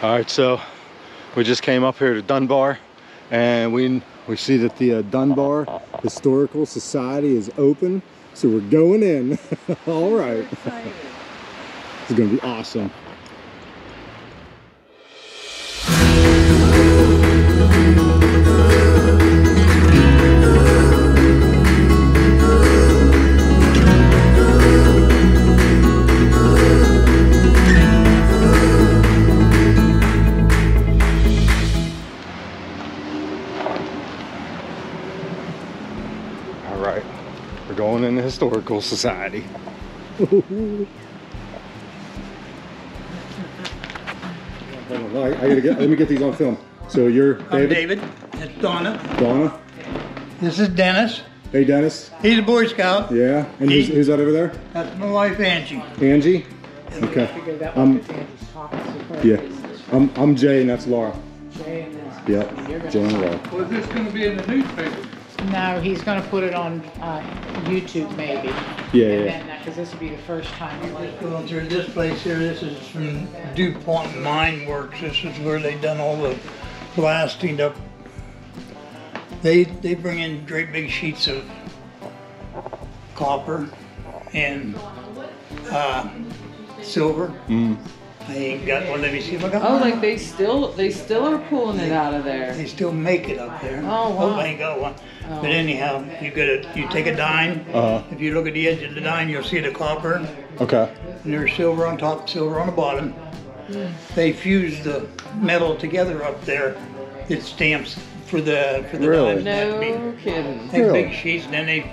All right, so we just came up here to Dunbar, and we see that the Dunbar Historical Society is open, so we're going in. All right, it's gonna be awesome. Going in the Historical Society. Let me get these on film. So you're David? I'm David. It's Donna. Donna. This is Dennis. Hey Dennis. He's a Boy Scout. Yeah. And who's that over there? That's my wife Angie. Angie? Okay. Yeah. I'm Jay and that's Laura. Jay and Laura. Yep. Jay and Laura. Was this going to be in the newspaper? No, he's going to put it on YouTube maybe. Yeah, because this will be the first time. Going through this place here, this is from DuPont MINEWORKS. This is where they done all the blasting up. They bring in great big sheets of copper and silver. I ain't got one. Let me see if I got one. Oh, like they still are pulling it out of there. They still make it up there. Oh, wow. Oh, I ain't got one. Oh. But anyhow, you take a dime. If you look at the edge of the dime, you'll see the copper. Okay. And there's silver on top, silver on the bottom. They fuse the metal together up there. It stamps for the Really? dime. No kidding. Take big sheets, and then they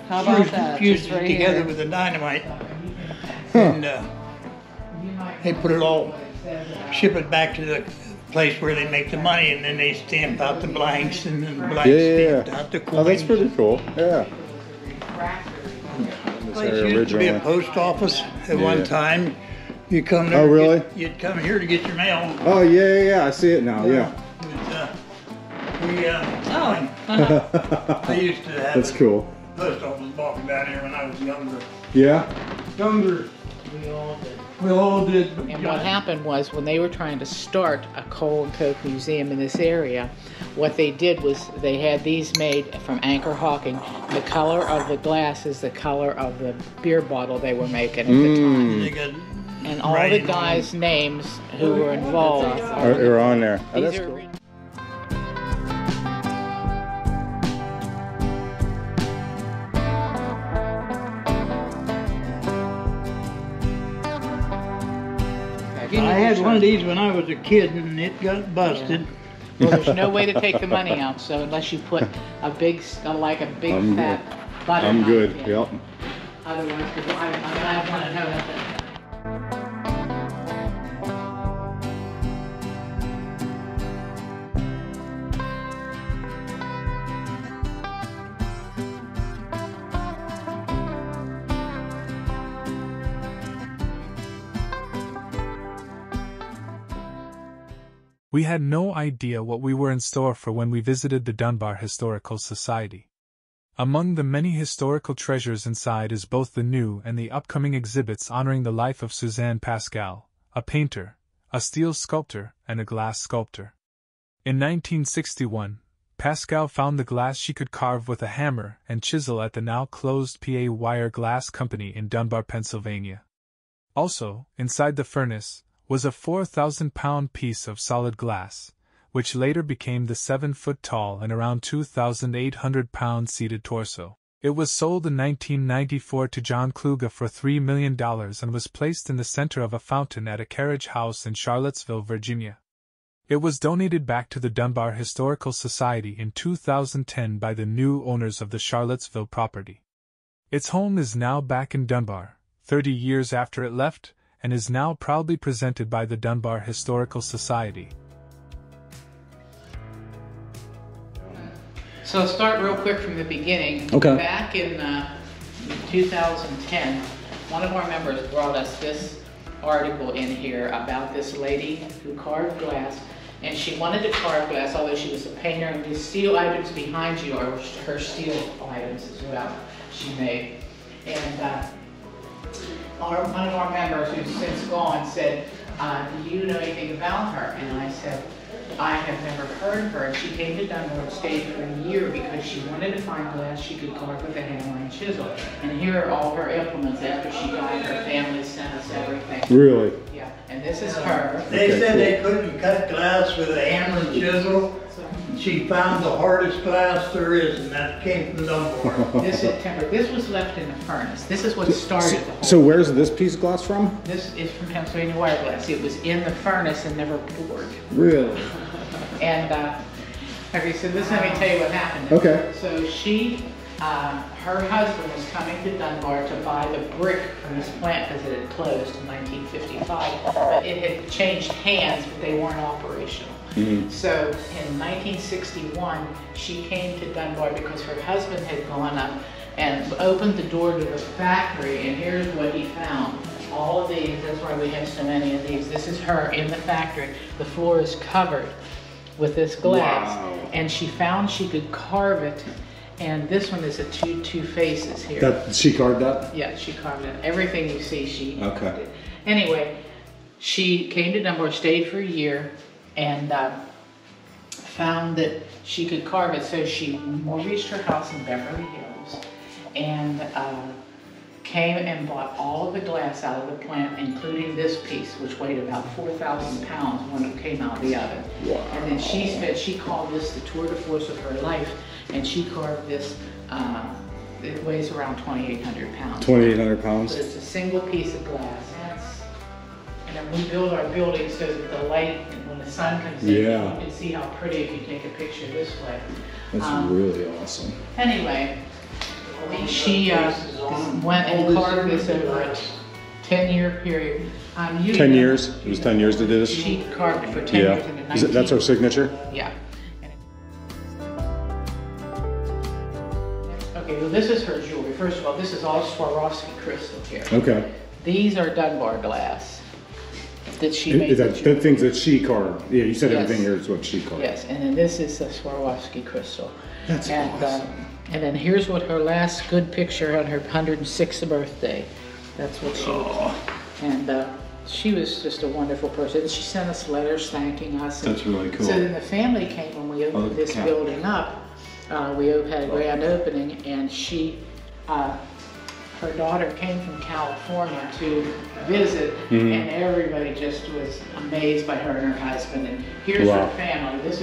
How about that? fuse Just it right together here. with the dynamite. And they put it all, ship it back to the place where they make the money, and then they stamp out the blanks, and then the blanks stamped out the coins. Oh, that's pretty cool. Yeah. This place used to be a post office at one time. You come there. Oh, really? You'd come here to get your mail. Oh, yeah. I see it now. Yeah. I used to have That's cool. post office walking down here when I was younger. Yeah. We all did. And what happened was when they were trying to start a coal and coke museum in this area, what they did was they had these made from Anchor Hawking. The color of the glass is the color of the beer bottle they were making at the time. They got And all the guys' names who were involved are on there. Oh, these that's are cool. I had one of these when I was a kid, and it got busted. Well, there's no way to take the money out, so unless you put a big fat butter I'm knife good. in. Yep. Otherwise, because I want to know that. We had no idea what we were in store for when we visited the Dunbar Historical Society. Among the many historical treasures inside is both the new and the upcoming exhibits honoring the life of Suzanne Pascal, a painter, a steel sculptor, and a glass sculptor. In 1961, Pascal found the glass she could carve with a hammer and chisel at the now-closed PA Wire Glass Company in Dunbar, Pennsylvania. Also, inside the furnace, was a 4,000-pound piece of solid glass, which later became the 7-foot-tall and around 2,800-pound seated torso. It was sold in 1994 to John Kluge for $3 million and was placed in the center of a fountain at a carriage house in Charlottesville, Virginia. It was donated back to the Dunbar Historical Society in 2010 by the new owners of the Charlottesville property. Its home is now back in Dunbar, 30 years after it left, and is now proudly presented by the Dunbar Historical Society. So I'll start real quick from the beginning. Okay. Back in 2010, one of our members brought us this article in here about this lady who carved glass, and she wanted to carve glass, although she was a painter, and the steel items behind you are her steel items as well she made. And one of our members, who's since gone, said, do you know anything about her? And I said, I have never heard of her. And she came to Dunbar and stayed for a year because she wanted to find glass she could carve with a hammer and chisel. And here are all her implements. After she died, her family sent us everything. Really? Yeah, and this is her. They Okay, said cool. they couldn't cut glass with a hammer and chisel. She found the hardest glass there is, and that came from Dunbar. This is tempered. This was left in the furnace. This is what started the whole So where's this piece of glass from? This is from Pennsylvania wire glass. It was in the furnace and never poured. Really? And, okay, so this, let me tell you what happened. Okay. So she, her husband was coming to Dunbar to buy the brick from this plant because it had closed in 1955. But it had changed hands, but they weren't operational. So in 1961, she came to Dunbar because her husband had gone up and opened the door to the factory, and here's what he found. All of these, that's why we have so many of these. This is her in the factory. The floor is covered with this glass. Wow. And she found she could carve it, and this one is a two faces here. That she carved that? Yeah, she carved it. Everything you see, she Okay. did. Anyway, she came to Dunbar, stayed for a year, and found that she could carve it. So she mortgaged her house in Beverly Hills and came and bought all of the glass out of the plant, including this piece, which weighed about 4,000 pounds when it came out of the oven. Wow. And then she said she called this the tour de force of her life, and she carved this, it weighs around 2,800 pounds. 2,800 pounds? But it's a single piece of glass. And then we build our buildings so that the light, when the sun comes in, Yeah. you can see how pretty if you take a picture this way. That's really awesome. Anyway, she went and carved this over a 10-year period. 10 years? It was 10 years to do this? She carved it for 10 years in the 19th. That's her signature? Yeah. Okay, well this is her jewelry. First of all, this is all Swarovski crystal here. Okay. These are Dunbar glass that she made. The things that she carved. Yeah, you said Yes. everything here is what she carved. Yes, and then this is the Swarovski crystal. That's awesome. And then here's what her last good picture on her 106th birthday. That's what she was. And she was just a wonderful person. She sent us letters thanking us. That's really cool. So then the family came when we opened this building up. We had a grand opening, and she, her daughter came from California to visit, and everybody just was amazed by her and her husband. And here's her family. This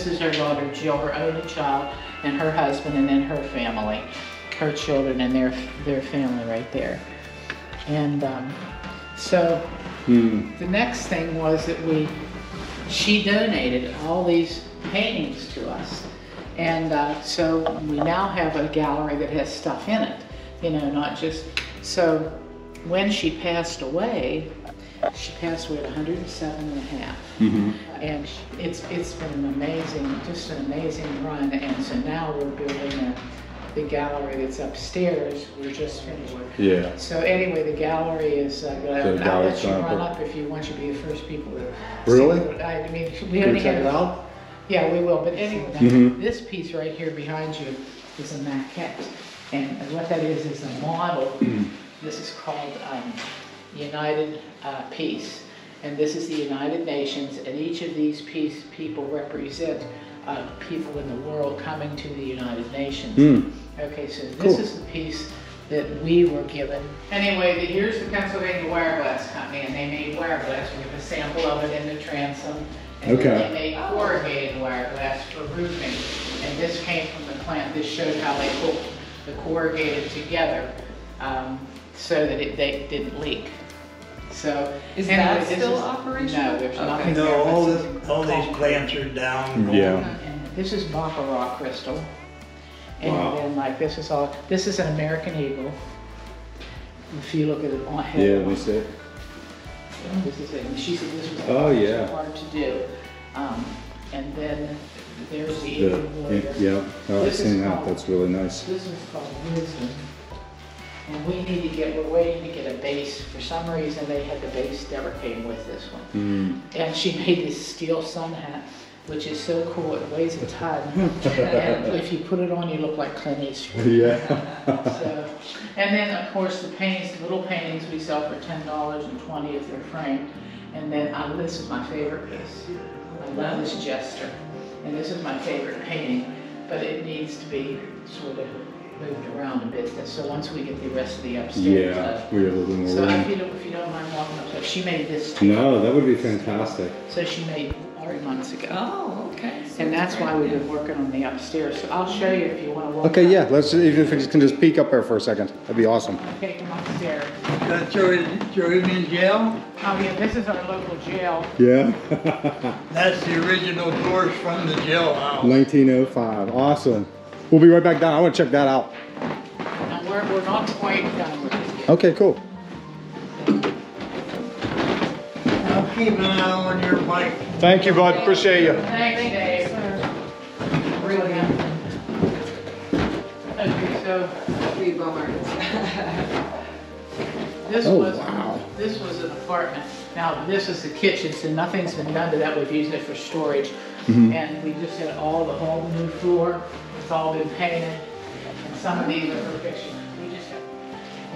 is her daughter Jill, her only child, and her husband, and then her family, her children, and their family right there. And so the next thing was that she donated all these paintings to us, and so we now have a gallery that has stuff in it. You know, not just, so when she passed away at 107 and a half. And it's been an amazing, just an amazing run. And so now we're building the gallery that's upstairs. We're just finished. Yeah. So anyway, the gallery is, I'll let you run up if you want. You be the first people to Really? see. I mean, we Can only we check have, it out? yeah, we will. But anyway, this piece right here behind you is a maquette. And what that is a model. This is called United Peace. And this is the United Nations. And each of these people represent people in the world coming to the United Nations. Okay, so this is the piece that we were given. Anyway, here's the Pennsylvania Wire Glass Company, and they made wire glass. We have a sample of it in the transom. And then they made corrugated wire glass for roofing. And this came from the plant. This showed how they pulled the corrugated together so that they didn't leak. So Is anyway, that still operational? No, there's nothing No, there. all these plants are down. Yeah. And this is baccarat crystal. And then like this is an American eagle. If you look at it on head. Yeah, let me see. This is it. And she said this was yeah. hard to do. And then there's the eagle warrior. Yeah, oh, I've This is seen that. called- That's really nice. This is called wisdom. And we're waiting to get a base. For some reason, they had the base never came with this one. And she made this steel sun hat, which is so cool. It weighs a ton. And if you put it on, you look like Clint Eastwood. Yeah. So, and then, of course, the paintings, the little paintings we sell for $10 and $20 if they're framed. And then this is my favorite piece. I love this jester. And this is my favorite painting, but it needs to be sort of moved around a bit. So once we get the rest of the upstairs up. We have a little more So room. if you don't mind walking upstairs, she made this too. No, that would be fantastic. So she made 3 months ago. Oh, okay. And that's why we've been working on the upstairs. So I'll show you if you want to walk Okay, up. yeah, let's, even if we can just peek up there for a second. That'd be awesome. Okay, come upstairs. Throw him in jail. Oh yeah, this is our local jail. Yeah. That's the original doors from the jailhouse. 1905. Awesome. We'll be right back down. I want to check that out. And we're not quite done with it yet. Okay, cool. I'll keep an eye on your bike. Thank you, bud. Appreciate you. Thanks, Dave. Really good. Okay, so this was an apartment. Now this is the kitchen, so nothing's been done to that. We've used it for storage. And we just had all the whole new floor. It's all been painted. And some of these are for pictures. We just have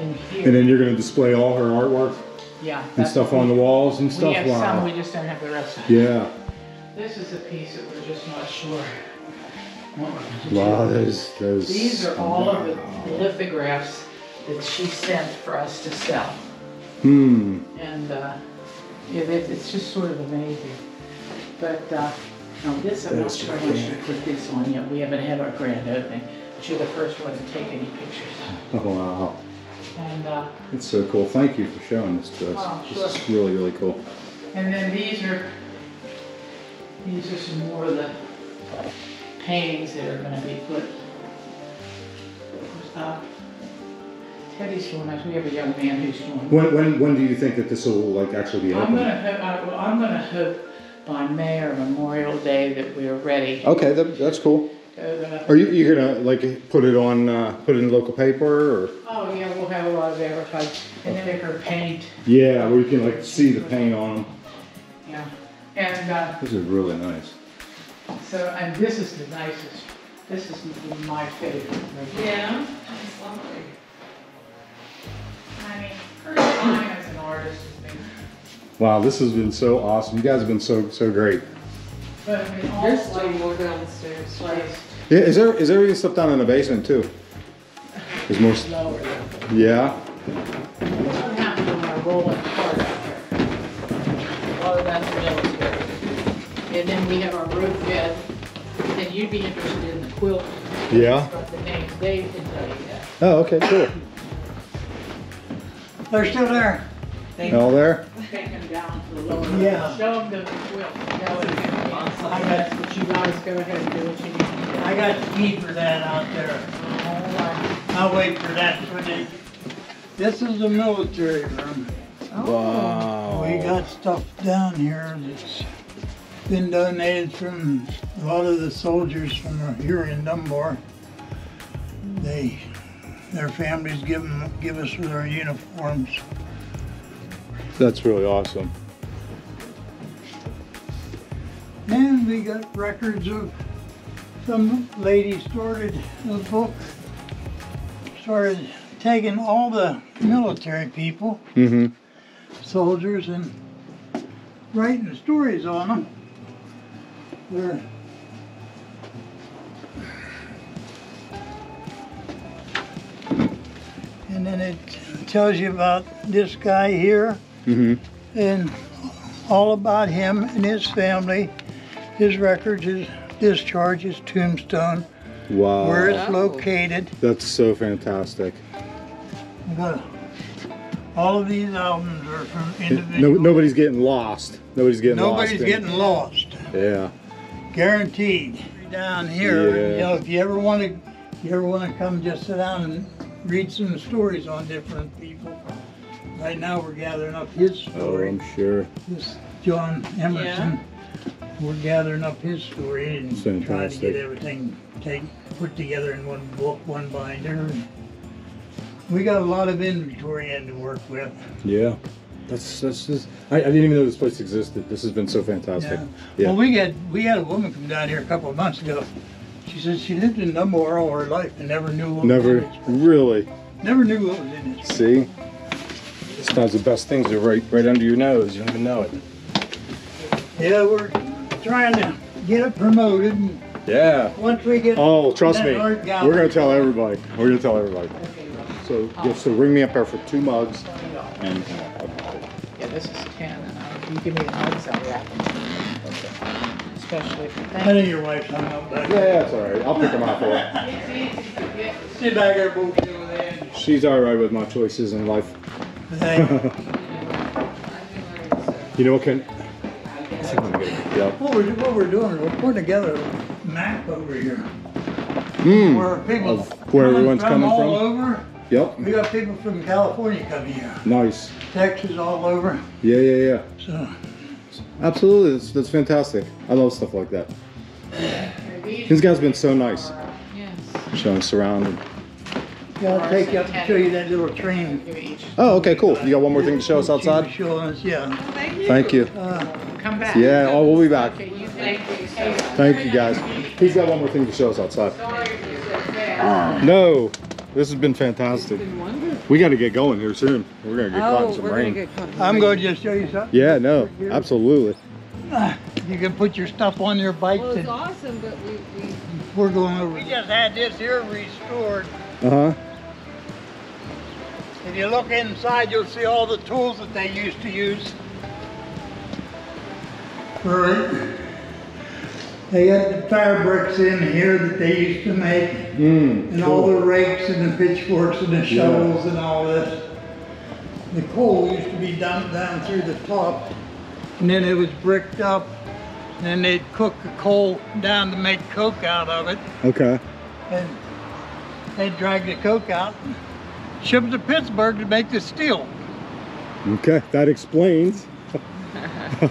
in here. And then you're going to display all her artwork yeah, and stuff on the walls and stuff? We have some, Wow. we just don't have the rest of it. Yeah. This is a piece that we're just not sure. what we're gonna do. Wow, those. These are all of the lithographs that she sent for us to sell. Hmm. And yeah, it's just sort of amazing. But now this, I'm not sure I should put this on yet. We haven't had our grand opening. But you're the first one to take any pictures. Oh, wow. And It's so cool. Thank you for showing this to us. Oh, sure. This is really, really cool. and then these are some more of the paintings that are going to be put. Teddy's doing us. We have a young man who's doing. When do you think that this will like actually be I'm open? gonna hope by May or Memorial Day that we're ready. Okay, that's cool. Are you gonna like put it on put it in local paper or? Oh yeah, we'll have a lot of advertising and then make her paint. Yeah, where you can like see the paint on them. Yeah, and This is really nice. so and this is the nicest. This is my favorite. Yeah, that's lovely. I mean, her time as an artist has been. Wow, this has been so awesome. You guys have been so great. But I mean, all There's still more downstairs. place Yeah, is there even stuff down in the basement too? There's more. lower. Yeah. This one happened on our rolling cart out there. A lot of that's military. And then we have our roof bed. And you'd be interested in the quilt. Yeah. But the names, Dave can tell you that. Oh, okay, cool. They're still there. All there? Take them down to the lower. Yeah. Show them the quilt. I got, but you guys go ahead and do what you need to do. I got the key for that out there. All right. I'll wait for that for the. This is the military room. Wow. We got stuff down here that's been donated from a lot of the soldiers from here in Dunbar. Their families give us their uniforms. That's really awesome. And we got records of some lady started a book, started taking all the military people, soldiers, and writing stories on them. And then it tells you about this guy here, and all about him and his family, his records, his discharge, his tombstone, Wow. where it's located. That's so fantastic. All of these albums are from individuals. Nobody's getting lost. Nobody's getting Nobody's lost. getting lost. Yeah. Guaranteed. Down here, Yeah. you know, if you ever want to come just sit down and read some stories on different people. Right now we're gathering up his Oh, story. I'm sure. This John Emerson. We're gathering up his story and trying to Fantastic. get everything put together in one book, one binder. We got a lot of inventory in to work with. Yeah. That's just. I didn't even know this place existed. This has been so fantastic. Well, we had a woman come down here a couple of months ago. She said she lived in Dunbar all her life and never knew what was in it. Really. Never knew what was in it. See? Sometimes the best things are right under your nose. You don't even know it. Yeah, we're trying to get it promoted. And Yeah. once we get Oh, trust me. that art We're gallery- gonna tell everybody. We're gonna tell everybody. So, so ring me up there for 2 mugs. And Yeah, this is 10, and you give me the mugs, I'll wrap them. Especially if I think your wife's hung up back there. yeah, that's all right. I'll pick them out for you. Sit back there, both over there. She's all right with my choices in life. Hey, You know what can? Yep. what we're doing is we're putting together a map over here. Hmm. Where people Of where everyone's coming all from? over. Yep. We got people from California coming here. Nice. Texas all over. Yeah, yeah, yeah. So Absolutely. That's fantastic. I love stuff like that. These guys have been so nice. Yes. Showing us around. And... yeah, I'll take you up and show you that little train. Give each. Oh, okay, cool. You got one more thing to show us She was outside? showing us, yeah. Thank you. Come back. Yeah, oh, we'll be back. Okay, you thank you so much. Thank you, guys. He's got one more thing to show us outside. No, this has been fantastic. We got to get going here soon. We're going to get caught in some rain. I'm going to just show you something. Yeah, no, absolutely. You can put your stuff on your bike. Well, it's and awesome, but we're going over. We just had this here restored. Uh-huh. If you look inside, you'll see all the tools that they used to use. Right. They got the fire bricks in here that they used to make, and all the rakes and the pitchforks and the shovels and all this. The coal used to be dumped down through the top, and then it was bricked up, and then they'd cook the coal down to make coke out of it, Okay. and they'd drag the coke out and ship it to Pittsburgh to make the steel. Okay, that explains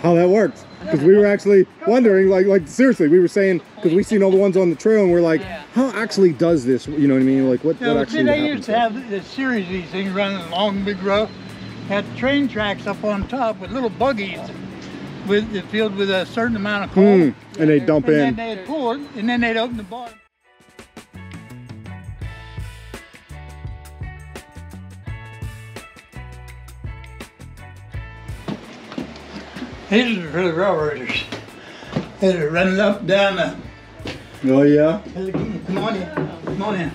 how that works. Because we were actually wondering, like seriously, we were saying, because we seen all the ones on the trail and we're like, how actually does this, you know what I mean? Like what actually they happens? used to have a series of these things running along the big road, had train tracks up on top with little buggies filled with a certain amount of coal. And they dump and in. then they'd pull it, and then they'd open the bottom. These are for the railroaders. They're running up down the. Oh yeah? Come on in. Come on in.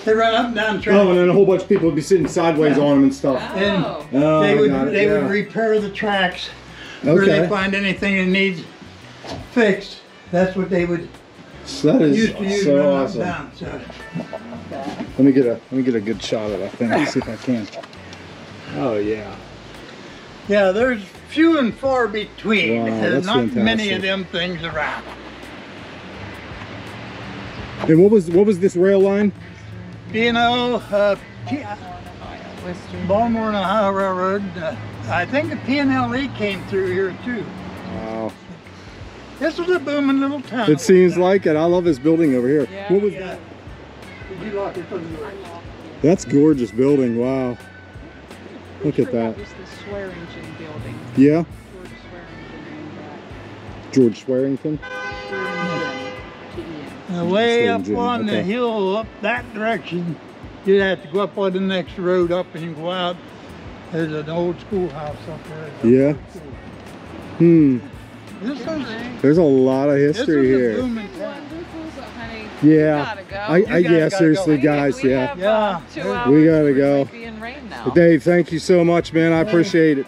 They run up and down the track. Oh, and then a whole bunch of people would be sitting sideways on them and stuff. And Oh, they got it, yeah. would repair the tracks where Okay. they find anything that needs fixed. That's what they would So that used to is use so running awesome. up and down. So, Let me get a good shot of that thing. Let's see if I can. Oh yeah. yeah, there's few and far between. Wow, There's that's not many fantastic. of them things around. And what was this rail line? Baltimore and Ohio Railroad. I think the P&LE came through here too. Wow. This was a booming little town. It seems like it. I love this building over here. What was that? Did you lock it from the door? That's gorgeous building. Wow. Look at that. That was the Swearingen building. Yeah. George Swearingen owned that. George Swearingen. Swearingen, Way Stay up in June, on the okay. hill up that direction, you'd have to go up on the next road up and you go out. There's an old schoolhouse up there. Yeah. This was, There's a lot of this was history a here. booming town. honey. Yeah. Gotta go. I You guys yeah, gotta seriously, go. guys, We yeah. have, Yeah. 2 hours. We gotta go. Might be in rain now. Dave, thank you so much, man. I appreciate it.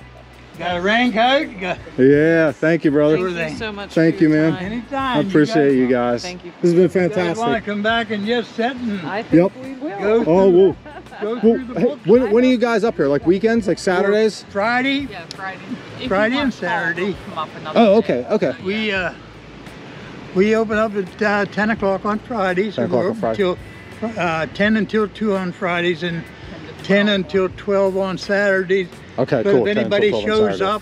Got a raincoat? You got Yeah, thank you, brother. Thank Thank you so much. Thank for you, your man. time. anytime. I appreciate you guys. guys. Thank you. This has been You guys want to fantastic. come back and just sit and I think Yep. we will. go Oh, well, go well through the hey, book? when are you guys up here? Like weekends, like Saturdays? Friday, Yeah, Friday. If you Friday want and to Saturday. we'll come up another Oh, day. okay, okay. we open up at 10 o'clock on Fridays. 10 o'clock on Friday. Till 10 until 2 on Fridays and 10 until 12 on Saturdays. Okay, But cool. if 10 until anybody 12 on shows Saturday. up,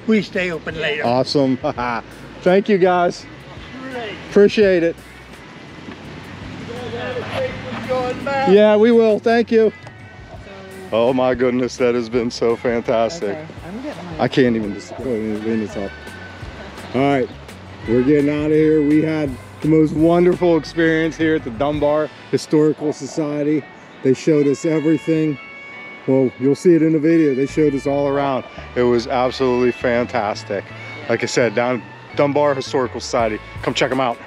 we stay open later. Awesome. Thank you, guys. Appreciate it. Yeah, we will. Thank you. Oh my goodness, that has been so fantastic. Okay, I'm getting my I can't even just go in the top. All right, we're getting out of here. We had the most wonderful experience here at the Dunbar Historical Society. They showed us everything. Well, you'll see it in the video. They showed us all around. It was absolutely fantastic. Like I said, down Dunbar Historical Society. Come check them out.